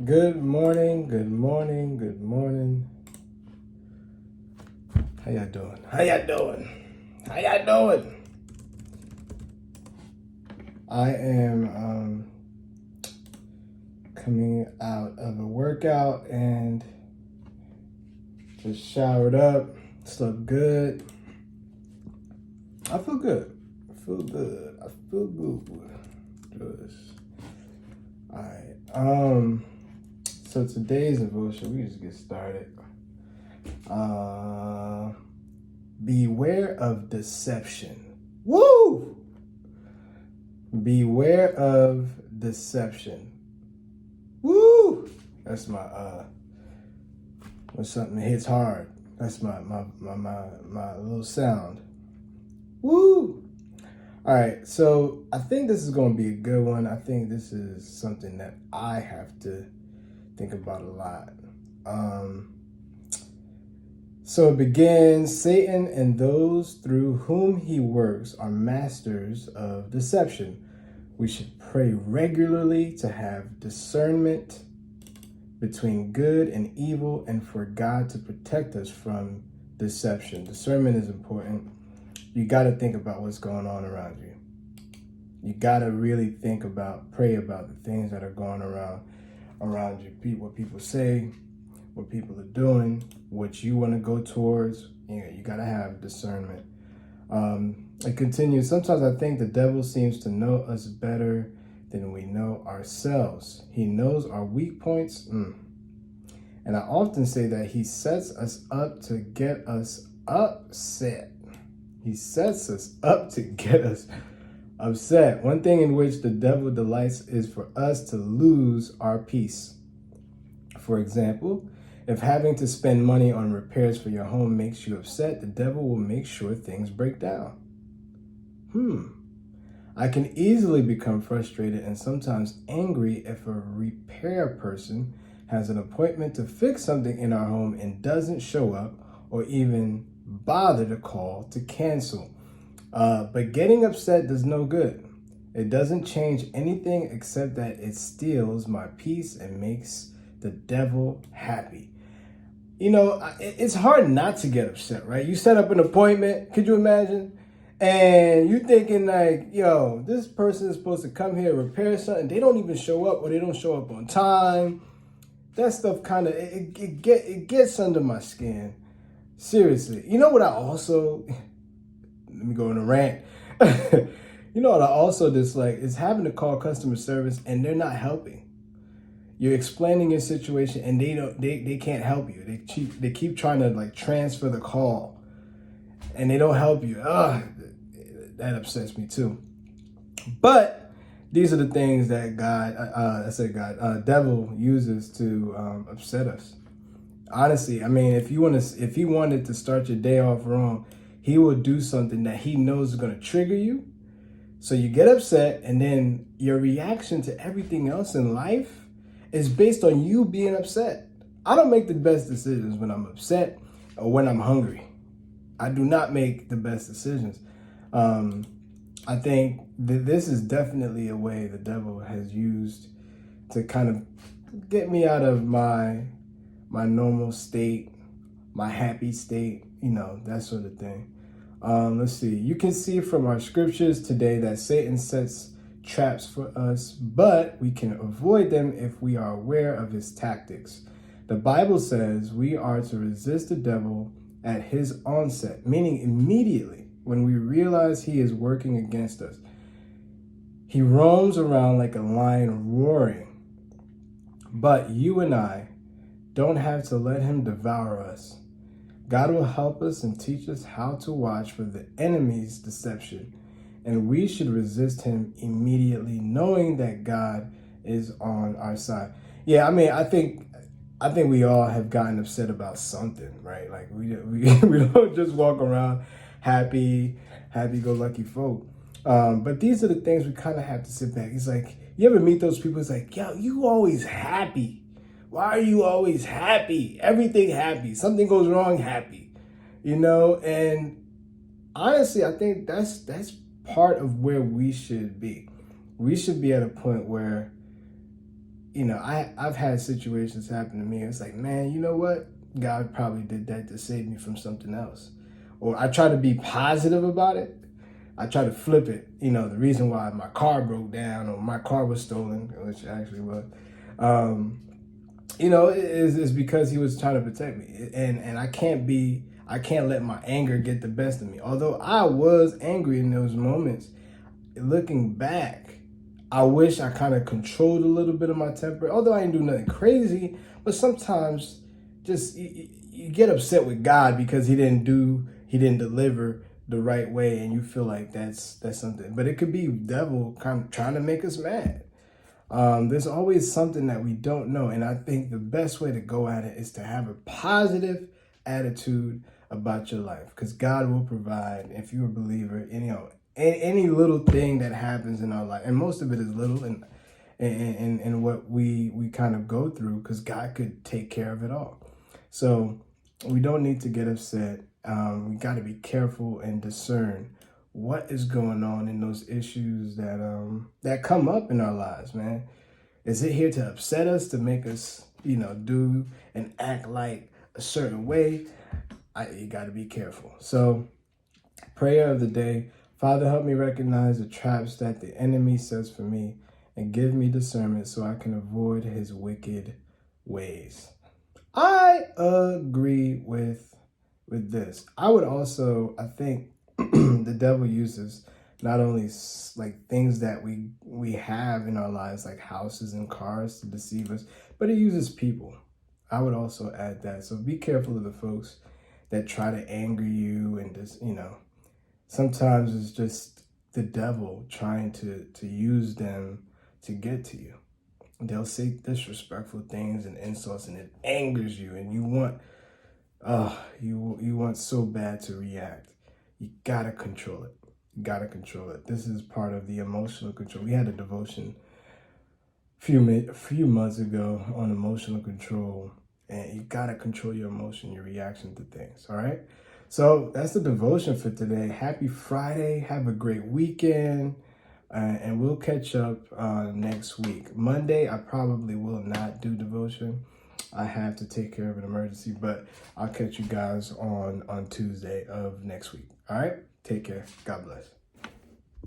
Good morning, good morning, good morning. How y'all doing? How y'all doing? How y'all doing? I am coming out of a workout and just showered up, slept good. I feel good. I feel good. I feel good. Just, all right. So today's devotion, we just get started. Beware of deception. Woo! Beware of deception. Woo! That's my when something hits hard. That's my little sound. Woo! All right, so I think this is going to be a good one. I think this is something that I have to think about a lot. So it begins, Satan and those through whom he works are masters of deception. We should pray regularly to have discernment between good and evil and for God to protect us from deception. Discernment is important. You got to think about what's going on around you. You got to really pray about the things that are going around you. What people say, what people are doing, what you want to go towards. You got to have discernment. It continues, sometimes I think the devil seems to know us better than we know ourselves. He knows our weak points. And I often say that he sets us up to get us upset. He sets us up to get us upset. One thing in which the devil delights is for us to lose our peace. For example, if having to spend money on repairs for your home makes you upset, the devil will make sure things break down. I can easily become frustrated and sometimes angry if a repair person has an appointment to fix something in our home and doesn't show up or even bother to call to cancel. But getting upset does no good. It doesn't change anything except that it steals my peace and makes the devil happy. It's hard not to get upset, right? You set up an appointment, could you imagine? And you thinking like, yo, this person is supposed to come here, repair something. They don't even show up or they don't show up on time. That stuff kind of, it gets under my skin. Seriously. You know what I also, let me go on a rant. You know what I also dislike is having to call customer service and they're not helping. You're explaining your situation and they can't help you. They keep trying to like transfer the call and they don't help you. That upsets me too. But these are the things that devil uses to upset us. Honestly, I mean, if he wanted to start your day off wrong, he will do something that he knows is going to trigger you. So you get upset, and then your reaction to everything else in life is based on you being upset. I don't make the best decisions when I'm upset or when I'm hungry. I do not make the best decisions. I think this is definitely a way the devil has used to kind of get me out of my normal state, my happy state, that sort of thing. Let's see. You can see from our scriptures today that Satan sets traps for us, but we can avoid them if we are aware of his tactics. The Bible says we are to resist the devil at his onset, meaning immediately when we realize he is working against us. He roams around like a lion roaring, but you and I don't have to let him devour us. God will help us and teach us how to watch for the enemy's deception, and we should resist him immediately, knowing that God is on our side. Yeah, I mean, I think we all have gotten upset about something, right? Like we don't just walk around happy-go-lucky folk. But these are the things we kind of have to sit back. It's like, you ever meet those people? It's like, yo, you always happy. Why are you always happy? Everything happy. Something goes wrong, happy. And honestly, I think that's part of where we should be. We should be at a point where I've had situations happen to me. It's like, man, you know what? God probably did that to save me from something else. Or I try to be positive about it. I try to flip it. The reason why my car broke down or my car was stolen, which actually was, is because he was trying to protect me. And I can't let my anger get the best of me. Although I was angry in those moments, looking back, I wish I kind of controlled a little bit of my temper. Although I didn't do nothing crazy, but sometimes just you get upset with God because he didn't deliver the right way, and you feel like that's something. But it could be devil kind of trying to make us mad. There's always something that we don't know, and I think the best way to go at it is to have a positive attitude about your life, because God will provide if you're a believer. Any little thing that happens in our life, and most of it is little, and what we kind of go through, because God could take care of it all. So we don't need to get upset. We got to be careful and discern what is going on in those issues that come up in our lives, man. Is it here to upset us, to make us, do and act like a certain way? You got to be careful. So, prayer of the day. Father, help me recognize the traps that the enemy sets for me and give me discernment so I can avoid his wicked ways. I agree with this. I think the devil uses not only like things that we have in our lives, like houses and cars, to deceive us, but he uses people. I would also add that. So be careful of the folks that try to anger you, and just, sometimes it's just the devil trying to use them to get to you. They'll say disrespectful things and insults, and it angers you, and you want so bad to react. You gotta control it. This is part of the emotional control. We had a devotion a few months ago on emotional control, and you gotta control your emotion, your reaction to things. All right. So that's the devotion for today. Happy Friday. Have a great weekend. And we'll catch up next week. Monday, I probably will not do devotion. I have to take care of an emergency, but I'll catch you guys on Tuesday of next week. All right? Take care. God bless.